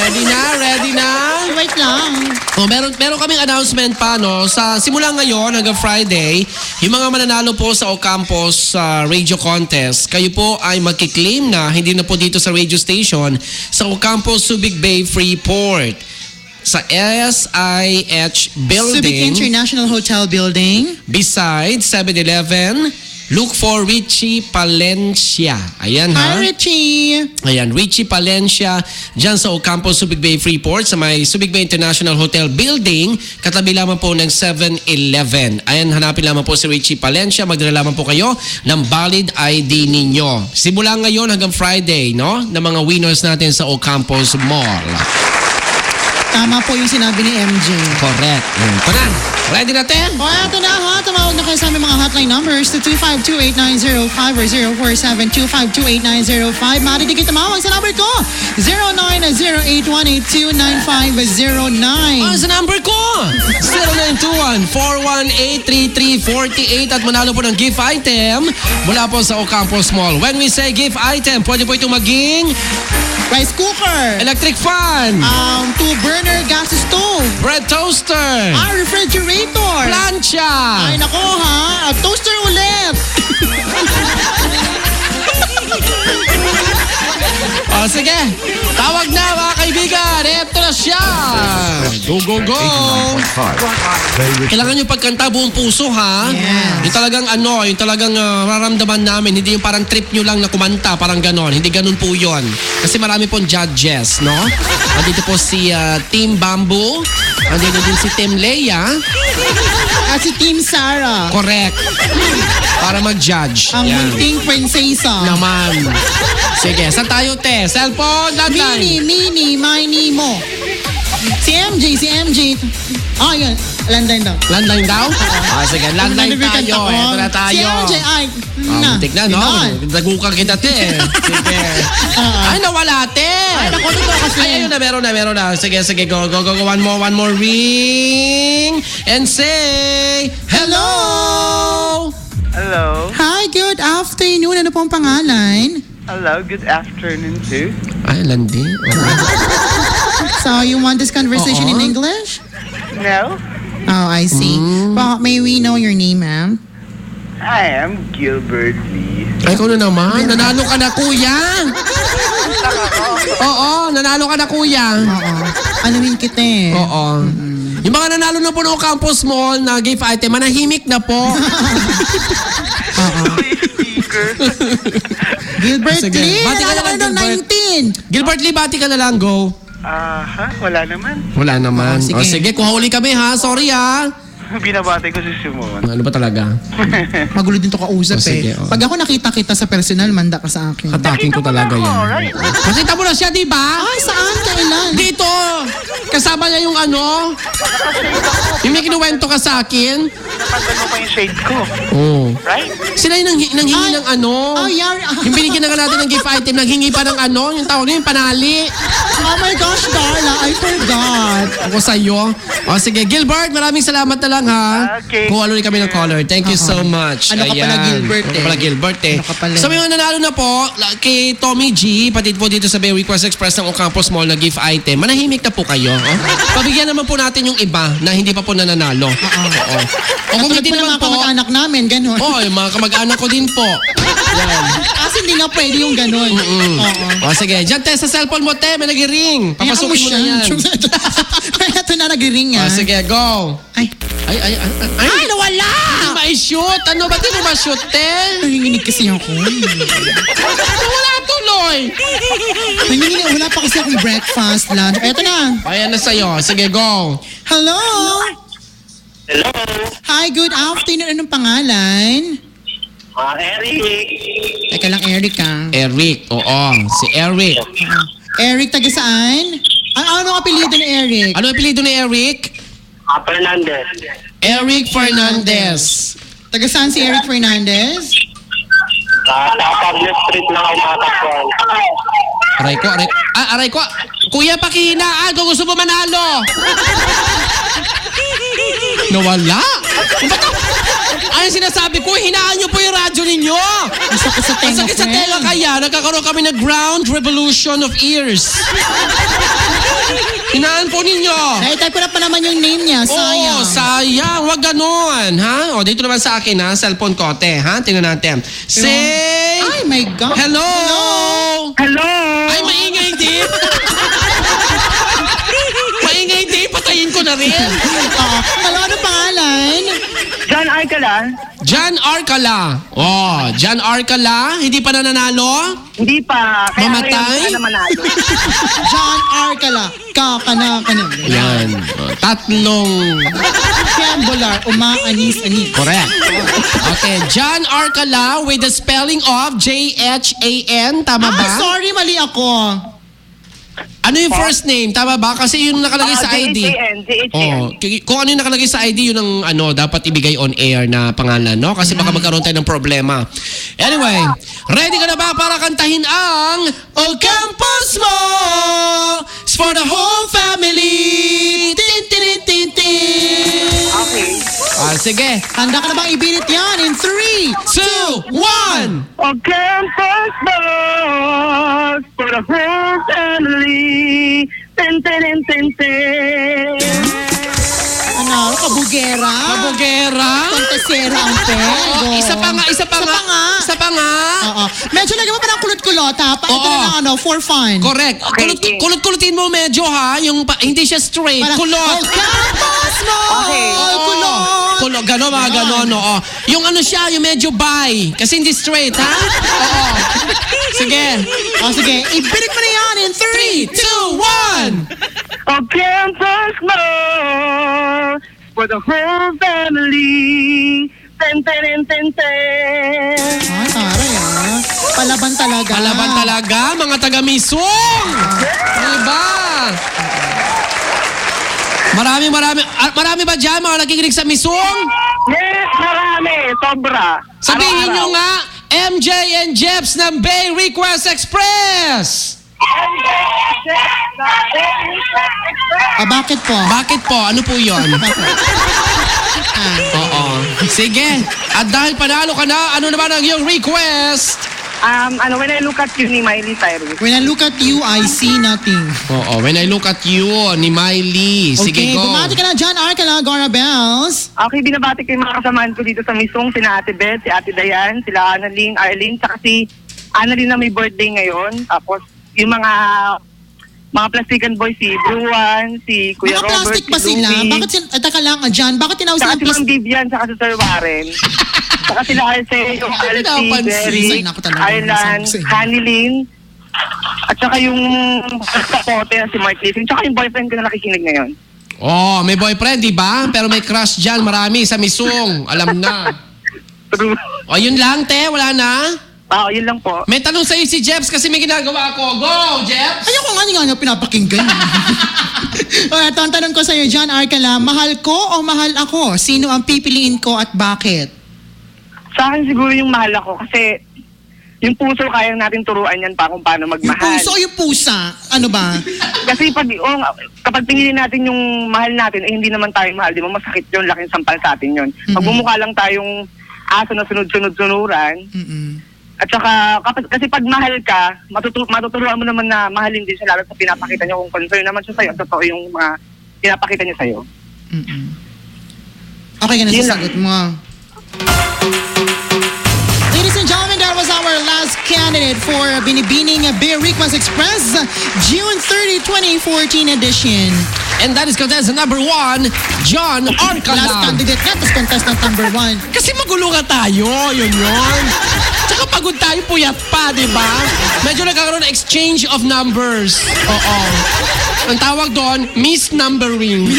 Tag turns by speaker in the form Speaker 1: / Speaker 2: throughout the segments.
Speaker 1: Ready na?
Speaker 2: Wait lang.
Speaker 1: Oh, meron kaming announcement pa, no? Sa simula ngayon hanggang Friday, yung mga mananalo po sa Ocampos Radio Contest, kayo po ay magkiklaim na hindi na po dito sa radio station sa Ocampos Subic Bay Freeport. Sa SIH Building.
Speaker 2: Subic International Hotel Building.
Speaker 1: Beside 7-Eleven. Look for Richie Palencia. Ayan ha.
Speaker 2: Hi, Richie.
Speaker 1: Ayan, Richie Palencia dyan sa Ocampos Subic Bay Freeport sa may Subic Bay International Hotel Building. Katabi lamang po ng 7-Eleven. Ayan, hanapin lamang po si Richie Palencia. Magdala lamang po kayo ng valid ID ninyo. Simula ngayon hanggang Friday, no? Ng mga winners natin sa Ocampos Mall.
Speaker 2: Tama po yung sinabi ni MJ.
Speaker 1: Correct. Ito na. Ready natin?
Speaker 2: O, eto na ha. Tumawag na kayo sa aming mga hotline numbers to 252-8905 or 047-252-8905. Maaari din kayo tumawag sa number ko, 0908-182-9509.
Speaker 1: Sa number ko, 0921-418-3348 at manalo po ng gift item mula po sa Ocampos Mall. When we say gift item, pwede po itong maging
Speaker 2: Rice cooker.
Speaker 1: electric fan,
Speaker 2: 2-burner gas stove.
Speaker 1: bread toaster,
Speaker 2: Refrigerator.
Speaker 1: plancha.
Speaker 2: Ay nako ha. Toaster ulit.
Speaker 1: O sige, tawag na mga kaibigan. Ito na siya. Go, go, go. Kailangan nyo pagkanta buong puso ha.
Speaker 2: Yes.
Speaker 1: Yung talagang raramdaman namin. Hindi yung parang trip nyo lang na kumanta, parang ganon. Hindi ganon po yun. Kasi marami pong judges, no? Andito po si Team Bamboo. Andito din si Team Leia.
Speaker 2: At si Team Sarah.
Speaker 1: Correct. Para mag-judge.
Speaker 2: Ang
Speaker 1: Yan.
Speaker 2: munting prinsesa.
Speaker 1: Naman. Sige, saan tayo, te? Cellphone, landline.
Speaker 2: Mini, mo. Si MJ. Yun. Landline daw.
Speaker 1: Landline daw? Sige, landline
Speaker 2: Nandun yung
Speaker 1: tayo.
Speaker 2: kanta ko.
Speaker 1: Ito na tayo.
Speaker 2: Si MJ,
Speaker 1: Muntik na, no? Dagukan kita, te. Sige. Ay, nawala, te.
Speaker 2: Ay, naku, dito kasi.
Speaker 1: Ay, ayun na, meron na. Sige, go. One more ring. And say, hello!
Speaker 3: Hello.
Speaker 2: Hi, good afternoon. Ano pong pangalan?
Speaker 3: Hello, good afternoon too.
Speaker 1: Ay, landi.
Speaker 2: So, you want this conversation in English?
Speaker 3: No,
Speaker 2: Oh, I see. Well, may we know your name, ma'am?
Speaker 3: I am Gilbert Lee.
Speaker 1: Ay, ikaw na naman. Nanalo ka na, kuya. Oo, nanalo ka na, kuya.
Speaker 2: Oo. Anuhin kita eh.
Speaker 1: Oo. Yung mga nanalo na po ng Campus Mall na gift item, manahimik na po.
Speaker 3: Speaker.
Speaker 2: Gilbert
Speaker 1: Sige.
Speaker 2: Lee,
Speaker 1: Bati ka na
Speaker 2: nanalo
Speaker 1: lang,
Speaker 2: ka ng
Speaker 1: Gilbert.
Speaker 2: 19.
Speaker 1: Gilbert Lee, bati ka na lang, go.
Speaker 3: Wala naman.
Speaker 1: Wala naman.
Speaker 2: Sige.
Speaker 1: O sige, kuha uli kami ha. Sorry ha.
Speaker 3: Binabati ko si Simon.
Speaker 1: Ano ba talaga?
Speaker 2: Magulo din to kausap
Speaker 1: sige,
Speaker 2: eh.
Speaker 1: oh.
Speaker 2: Pag ako nakita kita sa personal, manda ka sa akin.
Speaker 1: Atakin ko talaga yan.
Speaker 3: Alright.
Speaker 1: Nakita mo na siya, di ba?
Speaker 2: Ay, saan? Kailan?
Speaker 1: Dito! Kasama niya yung ano? Yung may kinuwento ka sa akin?
Speaker 3: Napagdan mo pa yung shade ko.
Speaker 1: Oo.
Speaker 3: Right?
Speaker 1: Sila yung nanghingi
Speaker 2: Ay.
Speaker 1: ng ano?
Speaker 2: Oh, yari.
Speaker 1: Yung binigyan na nga natin ng gift item, nanghingi pa ng ano? Yung tawag yung panali.
Speaker 2: Oh my gosh, Darla, I forgot.
Speaker 1: Ako sa'yo. O sige, Gilbert, maraming salamat na lang ha.
Speaker 3: Okay.
Speaker 1: Kuha ulit kami ng caller. Thank you so much.
Speaker 2: Ano ka pala, Gilbert,
Speaker 1: Ano ka pala, Gilbert eh.
Speaker 2: Ano ka pala?
Speaker 1: So may mga nanalo na po kay Tommy G, pati po dito sa Bay Request Express ng Ocampos Mall na gift item. Manahimik na po kayo. Oh? Pabigyan naman po natin yung iba na hindi pa po nananalo. Oo. O kung
Speaker 2: Katulad
Speaker 1: hindi
Speaker 2: po ng
Speaker 1: naman
Speaker 2: mga
Speaker 1: po,
Speaker 2: kamag-anak namin, ganun.
Speaker 1: yung mga kamag-anak ko din po. Yan.
Speaker 2: Kasi hindi nga pwede yung ganun. Oo.
Speaker 1: O sige, dyan te, sa cellphone mo te, may nag-ring. Papasukin mo na yan.
Speaker 2: Ito na nag-ring
Speaker 1: O
Speaker 2: ah.
Speaker 1: sige, go.
Speaker 2: Ay,
Speaker 1: Ay, nawala! Hindi ma-shoot. Ano ba? Di mo ma-shoot, te?
Speaker 2: nanginginig kasi ako.
Speaker 1: Nawala tuloy.
Speaker 2: Nanginginig, wala pa kasi akong breakfast, lunch. Eto na.
Speaker 1: Ayan na sa'yo. Sige, go.
Speaker 2: Hello?
Speaker 3: Hello.
Speaker 2: Hi, good afternoon. Anong pangalan?
Speaker 3: Eric.
Speaker 2: Teka lang, Eric ah.
Speaker 1: Eric. Oo, si Eric.
Speaker 2: Eric, taga saan? Ano ang apelyido ni Eric?
Speaker 1: Ano ang apelyido ni Eric?
Speaker 3: Fernandez.
Speaker 1: Eric Fernandez.
Speaker 2: Taga saan si Eric Fernandez?
Speaker 3: Tapag Street lang ako matakbuhan.
Speaker 1: Aray ko. Kuya, pakihinaan kung gusto mo manalo. Nawala? Ay, sinasabi ko, hinaan nyo po yung radyo ninyo.
Speaker 2: Ang sakit sa
Speaker 1: Ang
Speaker 2: tenga,
Speaker 1: sakit sa tenga
Speaker 2: friend.
Speaker 1: kaya, nagkakaroon kami ng ground revolution of ears.
Speaker 2: type ko na pa naman yung name niya. Sayang.
Speaker 1: Oo, sayang. Wag ganon, ha? O, dito naman sa akin, ha? Cellphone ko, te, ha? Tingnan natin. Say...
Speaker 2: Ay, my God.
Speaker 1: Hello!
Speaker 3: Hello!
Speaker 1: Ay, maingay din. Maingay din. Patayin ko na rin.
Speaker 2: Oo. Hello, ano pangalan?
Speaker 3: John Arcala?
Speaker 1: Jan Arcala. Oh, Jan Arcala. Hindi pa nananalo?
Speaker 3: Hindi pa. Kaya
Speaker 1: Mamatay?
Speaker 3: ngayon, manalo.
Speaker 2: John Arcala. Kana.
Speaker 1: Yan. Oh, tatlong...
Speaker 2: Triangular. Umaanis-anis.
Speaker 1: Correct. Okay, Jan Arcala with the spelling of J-H-A-N. Tama ba?
Speaker 2: Ah, sorry, mali ako.
Speaker 1: Ano yung first name? Tama ba? Kasi yung nakalagay sa ID.
Speaker 3: J-H-A-N.
Speaker 1: Kung ano yung nakalagay sa ID, yun ang dapat ibigay on air na pangalan, no? Kasi baka magkaroon tayo ng problema. Anyway, ready ka na ba para kantahin ang O Campus Mo? It's for the whole family. Tin, tin, tin, tin.
Speaker 3: Okay.
Speaker 1: Sige.
Speaker 2: Handa ka na bang ibirit yan in 3,
Speaker 1: 2, 1.
Speaker 3: O campus bus for the whole family. Ten, ten, ten, ten, ten.
Speaker 2: Ano, kabugera?
Speaker 1: Kabugera.
Speaker 2: Kontasera ang pego.
Speaker 1: Isa pa nga. Isa pa nga.
Speaker 2: Oo. Medyo lagyan mo pa ng kulot-kulot ha. Pa, ito
Speaker 1: Oo.
Speaker 2: na for fun.
Speaker 1: Correct.
Speaker 3: Okay.
Speaker 1: Kulot-kulutin mo medyo, ha? Yung hindi siya straight.
Speaker 2: Parang,
Speaker 1: Kulot.
Speaker 2: Oh, campus mo!
Speaker 3: Okay.
Speaker 2: Oh, kulot!
Speaker 1: Kulot. Gano'n, mga gano'n, oo. Yung ano siya, yung medyo bi. Kasi hindi straight, ha? Oo. Sige.
Speaker 2: Oh, sige. Ibirit mo na yan in
Speaker 1: 3,
Speaker 2: 3,
Speaker 1: 2, 1.
Speaker 3: O campus bus for the whole family. Ten, ten, ten, ten, ten.
Speaker 2: Ah, taray ah. Palaban talaga.
Speaker 1: Kalaban talaga, mga taga-misong. Diba? Marami ba dyan mga nakikinig sa misong?
Speaker 3: Yes, marami. Sobra.
Speaker 1: Sabihin nyo
Speaker 3: Araw-araw.
Speaker 1: nga, MJ and Jeps ng Bay Request Express.
Speaker 2: Ah, bakit po?
Speaker 1: Bakit po? Ano po yun? Oo. Sige. At dahil panalo ka na, ano naman ang iyong request?
Speaker 3: When I look at you ni Miley Cyrus.
Speaker 2: When I look at you, I see nothing.
Speaker 1: Oo. When I look at you, ni Miley. Sige,
Speaker 2: Okay,
Speaker 1: go.
Speaker 2: bumati ka na John Arcala, Gora Bells.
Speaker 3: Okay, binabati ko yung mga kasamahan ko dito sa Misong, sina Ate Beth, si Ate Dayan, sila Annalyn, Arlene, saka si Annalyn na may birthday ngayon. Tapos yung mga plastikan boys, si Bruan, si Kuya
Speaker 2: Mga
Speaker 3: Robert,
Speaker 2: plastic
Speaker 3: si
Speaker 2: ba sila?
Speaker 3: Louie,
Speaker 2: Bakit taka lang, John, bakit tinawag
Speaker 3: saka
Speaker 2: silang
Speaker 3: si Ma'am
Speaker 2: plastic?
Speaker 3: Vivian, saka si Sir Warren. Saka sila Arceo,
Speaker 1: Ano
Speaker 3: Alci,
Speaker 1: napansin?
Speaker 3: Derek,
Speaker 2: Naku, talaga,
Speaker 3: Arlan,
Speaker 2: nasabi sa'yo.
Speaker 3: Hanilyn, at saka yung kapote si Mark Lissing, tsaka yung boyfriend ko na nakikinig ngayon.
Speaker 1: Oh, may boyfriend, di ba? Pero may crush dyan, marami sa misong. Alam na.
Speaker 3: True.
Speaker 1: O, yun lang, te. Wala na?
Speaker 3: Yun lang po.
Speaker 1: May tanong sa'yo si Jeps kasi may ginagawa ako. Go, Jeps!
Speaker 2: Ayoko nga pinapakinggan. O, ito ang tanong ko sa'yo, John Arcala, mahal ko o mahal ako? Sino ang pipiliin ko at bakit?
Speaker 3: Sa akin siguro yung mahal ako kasi yung puso kaya natin turuan yan pa kung paano
Speaker 2: Yung
Speaker 3: magmahal.
Speaker 2: puso o yung pusa? Ano ba?
Speaker 3: Kasi kapag pinili natin yung mahal natin, hindi naman tayo mahal. Di ba masakit yun, laking sampal sa atin yun. Magmumukha lang tayong aso na sunod-sunod-sunuran.
Speaker 2: Mm-mm.
Speaker 3: At saka, kasi pag mahal ka, matuturuan mo naman na mahalin din siya lalo sa pinapakita niya kung concern naman siya sa'yo. Totoo yung mga pinapakita niya sa'yo.
Speaker 2: Mm-mm. Okay ka na
Speaker 3: Yun
Speaker 2: sa
Speaker 3: lang.
Speaker 2: sagot mo. Ladies and gentlemen, that was our last candidate for Binibining Beer Request Express June 30, 2014 edition.
Speaker 1: And that is contestant number 1, John
Speaker 2: Last
Speaker 1: Arcala.
Speaker 2: candidate na, tapos contestant number 1.
Speaker 1: Kasi magulo nga tayo, yun. Tsaka pagod tayo, puyat pa, di ba? Medyo nagkakaroon ng exchange of numbers. Oo. Ang tawag doon, misnumbering.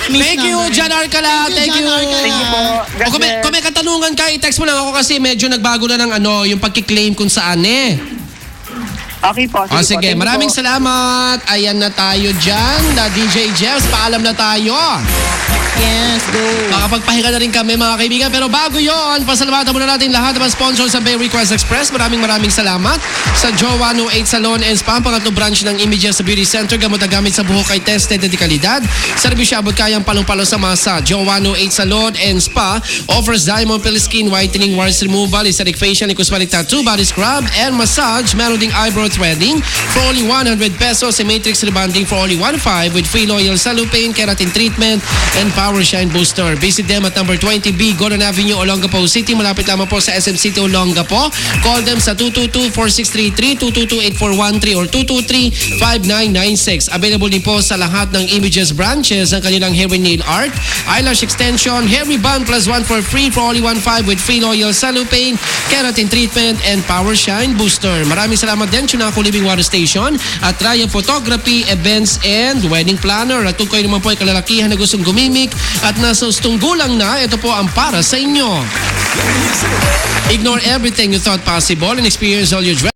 Speaker 1: Thank you, John Arcala. Thank you.
Speaker 2: John Arcala.
Speaker 3: Thank you po. God
Speaker 1: O kung may katanungan ka, i-text mo lang ako kasi medyo nagbago na ng yung pagkiklaim kung saan
Speaker 3: Okay po.
Speaker 1: O sige,
Speaker 3: po.
Speaker 1: maraming salamat. Ayan na tayo dyan. Na DJ Jeff, paalam na tayo.
Speaker 2: Yes, go.
Speaker 1: Makapagpahinga na rin kami mga kaibigan. Pero bago yon, pasalamatan muna natin lahat ng mga sponsors sa Bay Request Express. Maraming salamat sa Joe 108 Salon and Spa, pangatlong branch ng Images Beauty Center. Gamot na gamit sa buhok ay tested at kalidad. Servisyo abot kayang palong-palo sa masa. Joe 108 Salon and Spa offers diamond pill skin whitening, wires removal, aesthetic facial, cosmetic tattoo, body scrub, and massage. Meron ding eyebrow threading for only 100 pesos, and matrix rebonding for only 1.5 with free loyal cellophane, keratin treatment, and power shine booster. Visit them at number 20B Gordon Avenue, Olongapo City. Malapit lamang po sa SM City, Olongapo. Call them sa 222-4633, 222-8413 or 223-5996. Available din po sa lahat ng Images branches ang kanilang hair and nail art, eyelash extension, hair rebond plus 1 for free for only 1.5 with free loyal cellophane, keratin treatment, and power shine booster. Maraming salamat din Chunaco Living Water Station at Raya Photography, Events, and Wedding Planner. At kung kayo naman po ay kalalakihan na gustong gumimik at nasa ustong gulang na, ito po ang para sa inyo. Ignore everything you thought possible and experience all your